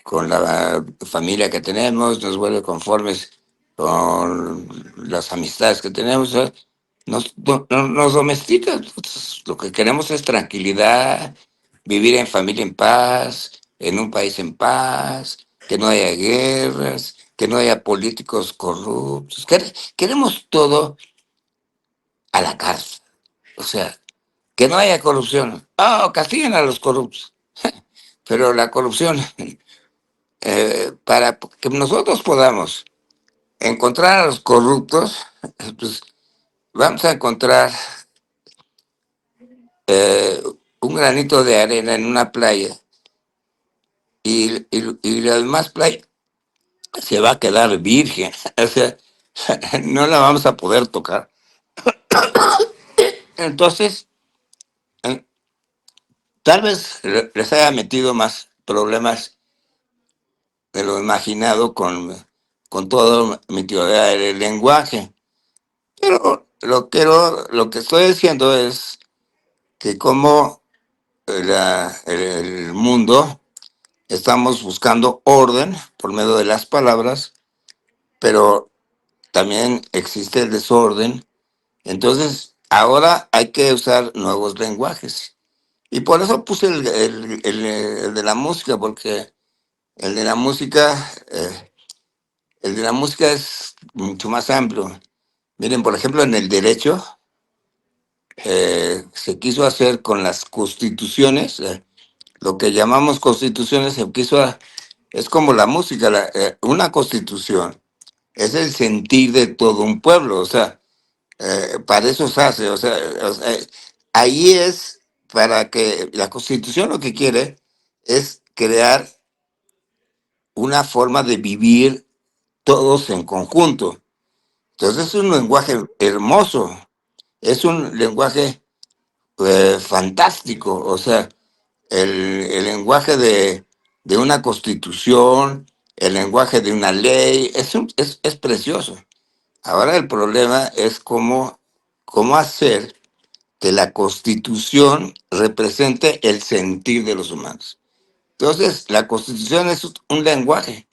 con la familia que tenemos, nos vuelve conformes con las amistades que tenemos, ¿eh? Nos domestica. Entonces, lo que queremos es tranquilidad, vivir en familia en paz, en un país en paz, que no haya guerras, que no haya políticos corruptos. Queremos todo a la cárcel. O sea, que no haya corrupción. Ah, castiguen a los corruptos. Pero la corrupción, para que nosotros podamos encontrar a los corruptos, pues vamos a encontrar eh, un granito de arena en una playa y la demás playa se va a quedar virgen. O sea, no la vamos a poder tocar. Entonces, eh, tal vez les haya metido más problemas de lo imaginado con todo mi teoría del lenguaje. Pero lo que estoy diciendo es que como el mundo estamos buscando orden por medio de las palabras, pero también existe el desorden. Entonces, ahora hay que usar nuevos lenguajes. Y por eso puse el de la música, porque el de la música, el de la música es mucho más amplio. Miren, por ejemplo, en el derecho se quiso hacer con las constituciones, lo que llamamos constituciones es como la música, una constitución es el sentir de todo un pueblo, o sea, para eso se hace, o sea, ahí es para que la constitución lo que quiere es crear una forma de vivir todos en conjunto. Entonces es un lenguaje hermoso, es un lenguaje fantástico, o sea, el lenguaje de una constitución, el lenguaje de una ley, es precioso. Ahora el problema es cómo hacer que la constitución represente el sentir de los humanos. Entonces, la constitución es un lenguaje,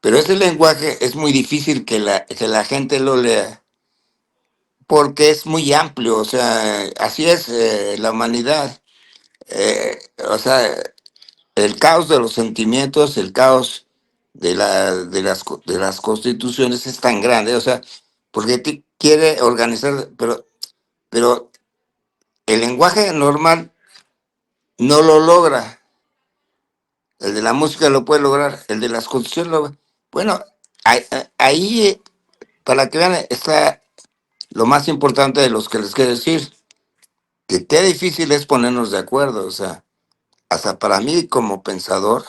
pero ese lenguaje es muy difícil que la gente lo lea porque es muy amplio, o sea, así es la humanidad. O sea, el caos de los sentimientos, el caos de las constituciones es tan grande, o sea, porque quiere organizar, pero el lenguaje normal no lo logra. El de la música lo puede lograr, el de las constituciones lo. Bueno, ahí, para que vean, está lo más importante de los que les quiero decir, que qué difícil es ponernos de acuerdo, o sea, hasta para mí como pensador,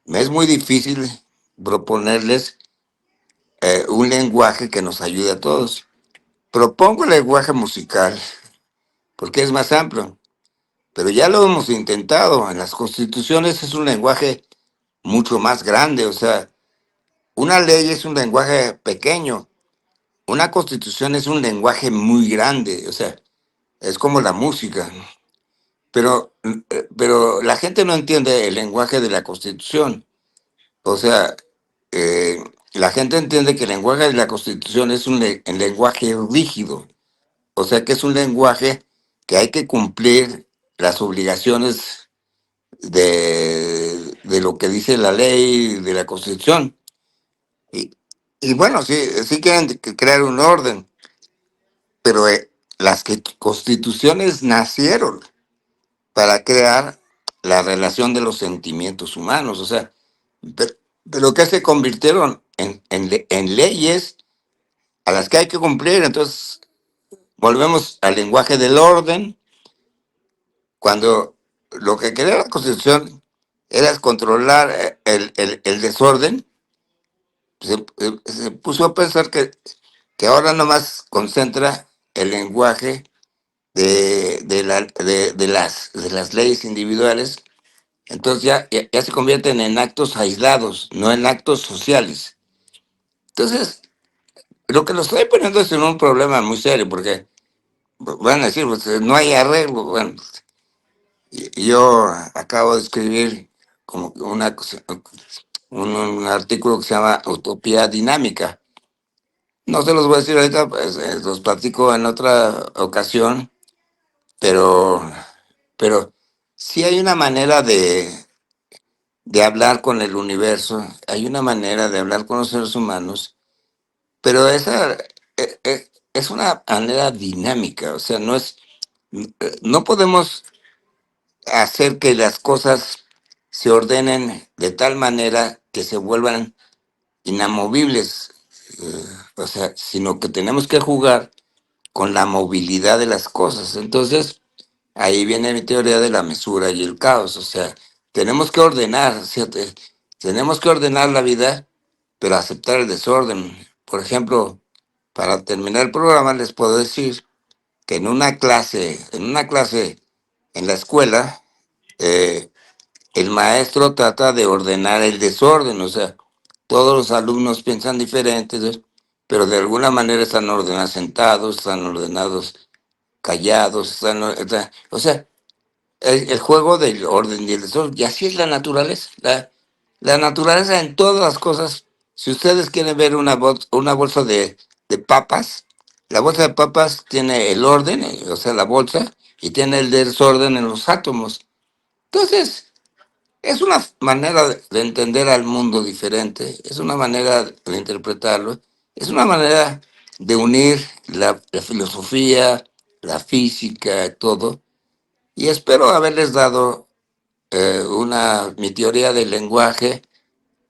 me es muy difícil proponerles un lenguaje que nos ayude a todos. Propongo el lenguaje musical porque es más amplio, pero ya lo hemos intentado. En las constituciones es un lenguaje mucho más grande, o sea, una ley es un lenguaje pequeño, una constitución es un lenguaje muy grande, o sea, es como la música, ¿no? Pero la gente no entiende el lenguaje de la constitución, o sea, la gente entiende que el lenguaje de la constitución es un lenguaje rígido, o sea que es un lenguaje que hay que cumplir las obligaciones de lo que dice la ley de la Constitución. Y, y bueno, sí, sí quieren crear un orden, pero las constituciones nacieron para crear la relación de los sentimientos humanos, o sea, pero, pero que se convirtieron en leyes a las que hay que cumplir. Entonces, volvemos al lenguaje del orden, cuando lo que quería la Constitución era controlar el desorden. Se puso a pensar que ahora nomás concentra el lenguaje de las leyes individuales, entonces ya se convierten en actos aislados, no en actos sociales. Entonces, lo que lo estoy poniendo es en un problema muy serio, porque van a decir, pues, no hay arreglo. Bueno, yo acabo de escribir como que un artículo que se llama Utopía Dinámica. No se los voy a decir ahorita, pues, los platico en otra ocasión, pero, pero sí hay una manera de hablar con el universo, hay una manera de hablar con los seres humanos, pero esa es una manera dinámica, o sea, no podemos hacer que las cosas se ordenen de tal manera que se vuelvan inamovibles, o sea, sino que tenemos que jugar con la movilidad de las cosas. Entonces, ahí viene mi teoría de la mesura y el caos, o sea, tenemos que ordenar, ¿cierto? Tenemos que ordenar la vida, pero aceptar el desorden. Por ejemplo, para terminar el programa, les puedo decir que en una clase en la escuela, eh, el maestro trata de ordenar el desorden, o sea, todos los alumnos piensan diferentes, ¿ves? Pero de alguna manera están ordenados sentados, están ordenados callados, o sea, el juego del orden y el desorden, y así es la naturaleza. La naturaleza en todas las cosas, si ustedes quieren ver una bolsa de papas, la bolsa de papas tiene el orden, o sea, la bolsa, y tiene el desorden en los átomos. Entonces, es una manera de entender al mundo diferente, es una manera de interpretarlo, es una manera de unir la filosofía, la física, todo. Y espero haberles dado mi teoría del lenguaje.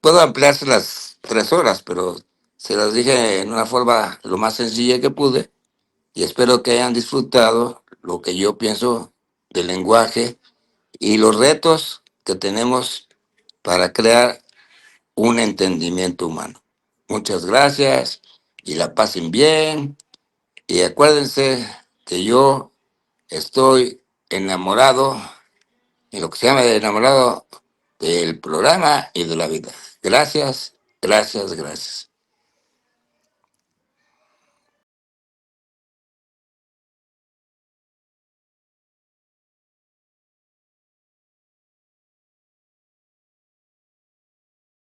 Puedo ampliarse las 3 horas, pero se las dije en una forma lo más sencilla que pude y espero que hayan disfrutado lo que yo pienso del lenguaje y los retos que tenemos para crear un entendimiento humano. Muchas gracias y la pasen bien. Y acuérdense que yo estoy enamorado, en lo que se llama enamorado del programa y de la vida. Gracias, gracias, gracias.